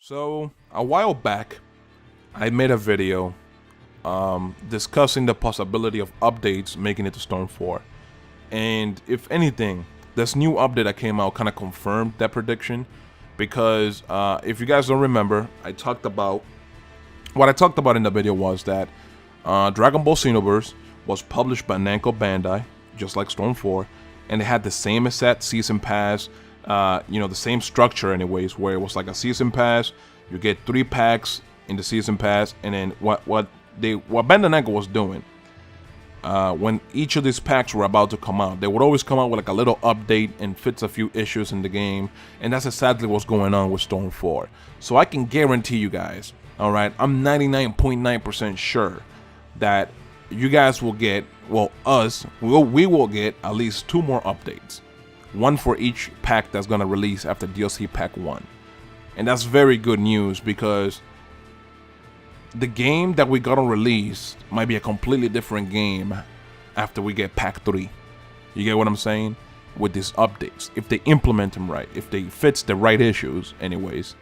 So, a while back, I made a video discussing the possibility of updates making it to Storm 4. And if anything, this new update that came out kind of confirmed that prediction. Because if you guys don't remember, what I talked about in the video was that Dragon Ball Xenoverse was published by Namco Bandai, just like Storm 4. And they had the same exact season pass, the same structure anyways, where it was like a season pass. You get 3 packs in the season pass, and then what Bandai Namco was doing, when each of these packs were about to come out, they would always come out with like a little update and fix a few issues in the game, and that's exactly what's going on with Storm 4. So I can guarantee you guys, all right, I'm 99.9% sure that you guys will get, we will get at least 2 more updates. One for each pack that's going to release after DLC Pack 1. And that's very good news, because the game that we got on release might be a completely different game after we get Pack 3. You get what I'm saying? With these updates. If they implement them right. If they fix the right issues anyways.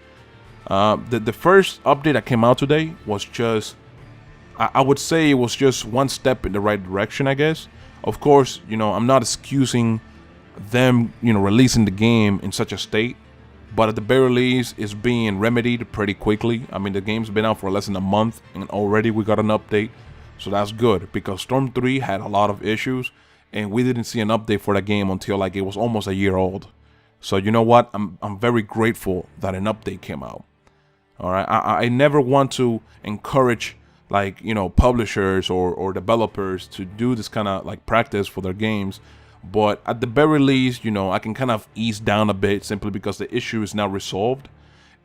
The first update that came out today was just, I would say it was just one step in the right direction, I guess. Of course, I'm not excusing them, releasing the game in such a state, but at the very least, it's being remedied pretty quickly. I mean, the game's been out for less than a month, and already we got an update, so that's good, because Storm 3 had a lot of issues, and we didn't see an update for the game until like it was almost a year old. So you know what? I'm very grateful that an update came out. All right, I never want to encourage publishers or developers to do this kind of like practice for their games. But at the very least, I can kind of ease down a bit simply because the issue is now resolved.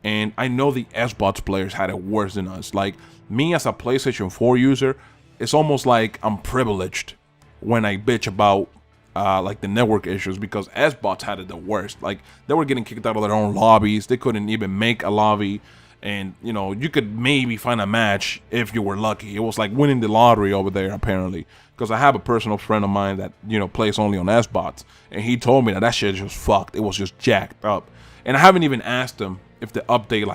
And I know the Xbox players had it worse than us. Like, me as a PlayStation 4 user, it's almost like I'm privileged when I bitch about the network issues, because Xbox had it the worst. Like, they were getting kicked out of their own lobbies. They couldn't even make a lobby. And, you could maybe find a match if you were lucky. It was like winning the lottery over there, apparently. Because I have a personal friend of mine that, plays only on Xbox. And he told me that shit just fucked. It was just jacked up. And I haven't even asked him if the update,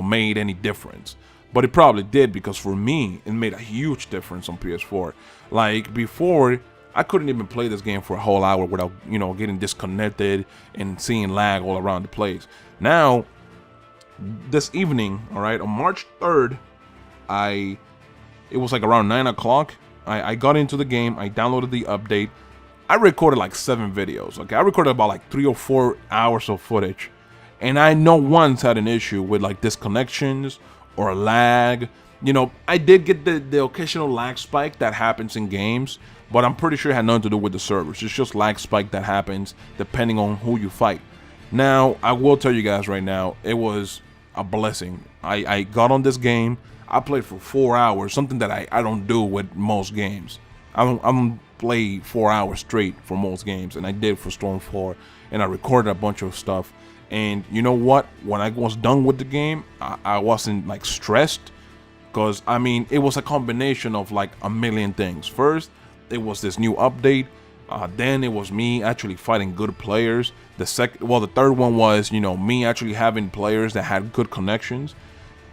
made any difference. But it probably did, because for me, it made a huge difference on PS4. Like, before, I couldn't even play this game for a whole hour without, getting disconnected and seeing lag all around the place. Now, this evening, all right, on March 3rd, it was like around 9 o'clock. I got into the game. I downloaded the update. I recorded like 7 videos. Okay, I recorded about like 3 or 4 hours of footage, and I not once had an issue with like disconnections or lag. I did get the occasional lag spike that happens in games, but I'm pretty sure it had nothing to do with the servers. It's just lag spike that happens depending on who you fight. Now, I will tell you guys right now, it was a blessing. I got on this game. I played for 4 hours, something that I don't do with most games. I don't play 4 hours straight for most games, and I did for Storm 4, and I recorded a bunch of stuff. And you know what? When I was done with the game, I wasn't like stressed, because I mean, it was a combination of like a million things. First, it was this new update. Then it was me actually fighting good players. The third one was, me actually having players that had good connections.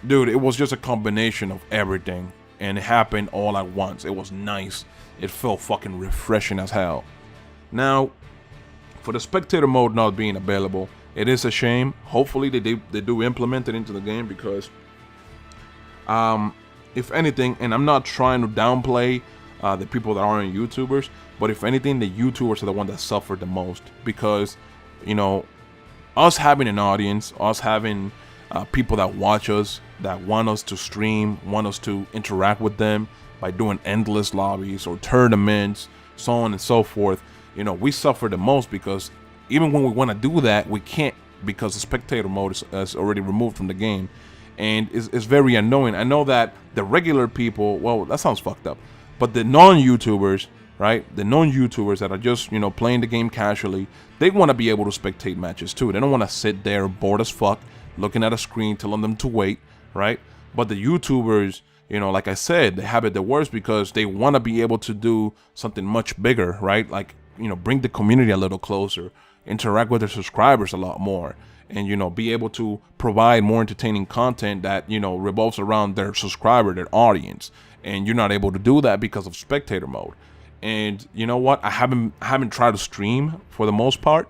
Dude, it was just a combination of everything, and it happened all at once. It was nice. It felt fucking refreshing as hell. Now, for the spectator mode not being available, it is a shame. Hopefully they do implement it into the game, because if anything, and I'm not trying to downplay the people that aren't YouTubers, but if anything, the YouTubers are the one that suffered the most, because us having an audience, us having people that watch us, that want us to stream, want us to interact with them by doing endless lobbies or tournaments, so on and so forth, we suffer the most, because even when we want to do that, we can't, because the spectator mode is already removed from the game, and it's very annoying. I know that the regular people, well, that sounds fucked up, but the non-YouTubers, right? The non-YouTubers that are just, playing the game casually, they want to be able to spectate matches too. They don't want to sit there bored as fuck, looking at a screen, telling them to wait, right? But the YouTubers, like I said, they have it the worst, because they want to be able to do something much bigger, right? Like, bring the community a little closer, interact with their subscribers a lot more. and, you know, be able to provide more entertaining content that, you know, revolves around their subscriber, their audience. And you're not able to do that because of spectator mode. And you know what? I haven't tried to stream for the most part.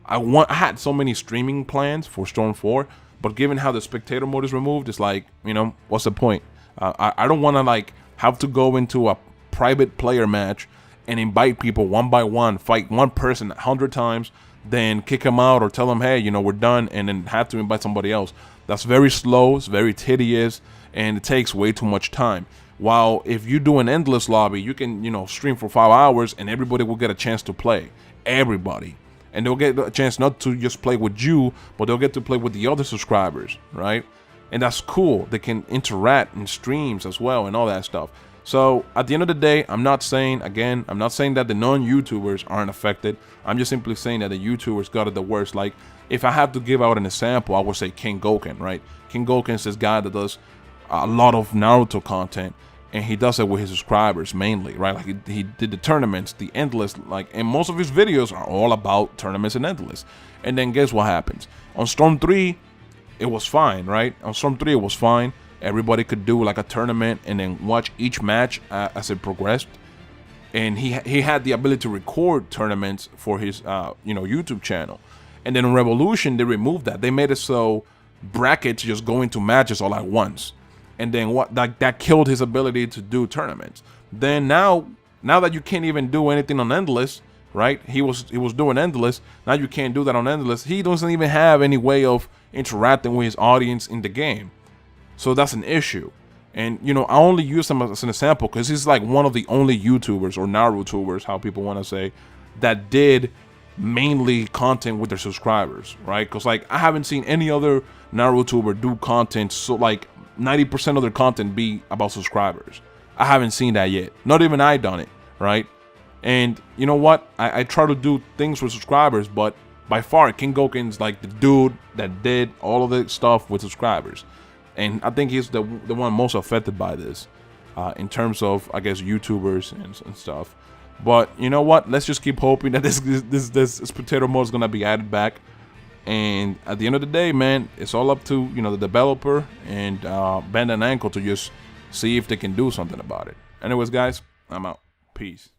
I had so many streaming plans for Storm 4, but given how the spectator mode is removed, it's like, you know, what's the point? I don't want to like have to go into a private player match and invite people one by one, fight one person 100 times, then kick them out or tell them, hey, you know, we're done, and then have to invite somebody else. That's very slow, it's very tedious, and it takes way too much time. While if you do an endless lobby, you can, you know, stream for 5 hours and everybody will get a chance to play. Everybody. And they'll get a chance not to just play with you, but they'll get to play with the other subscribers, right? And that's cool. They can interact in streams as well and all that stuff. So at the end of the day, I'm not saying that the non-YouTubers aren't affected. I'm just simply saying that the YouTubers got it the worst. Like, if I have to give out an example, I would say King Goken, right? King Goken is this guy that does a lot of Naruto content, and he does it with his subscribers mainly, right? Like he did the tournaments, the endless, like, and most of his videos are all about tournaments and endless. And then guess what happens? On Storm 3, it was fine, right? On Storm 3, it was fine. Everybody could do like a tournament and then watch each match as it progressed. And he had the ability to record tournaments for his you know, YouTube channel. And then on Revolution, they removed that. They made it so brackets just go into matches all at once. And then what, like, that killed his ability to do tournaments. Then now that you can't even do anything on endless, right? He was doing endless. Now you can't do that on endless. He doesn't even have any way of interacting with his audience in the game. So that's an issue. And, you know, I only use him as an example because he's like one of the only YouTubers, or Narutubers, how people want to say, that did mainly content with their subscribers, right? Because, like, I haven't seen any other Narutuber do content so, like, 90% of their content be about subscribers. I haven't seen that yet. Not even I done it, right? And you know what? I try to do things with subscribers, but by far, King Goken's like the dude that did all of the stuff with subscribers. And I think he's the one most affected by this, in terms of, I guess, YouTubers and stuff. But you know what? Let's just keep hoping that this spectator mode is gonna be added back. And at the end of the day, man, it's all up to, you know, the developer and Band and Ankle to just see if they can do something about it. Anyways, guys, I'm out. Peace.